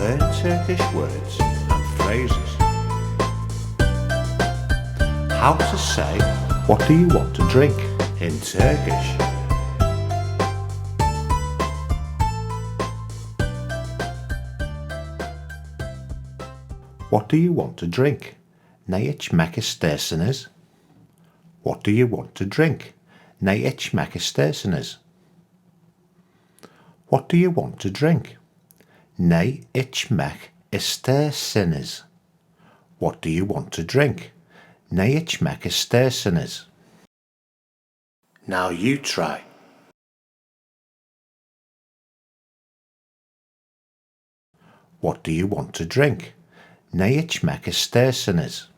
Learn Turkish words and phrases. How to say, "What do you want to drink?" in Turkish. What do you want to drink? Ne içmek istersiniz? What do you want to drink? Ne içmek istersiniz? What do you want to drink? Ne içmek istersiniz? What do you want to drink? Ne içmek istersiniz? Now you try. What do you want to drink? Ne içmek istersiniz?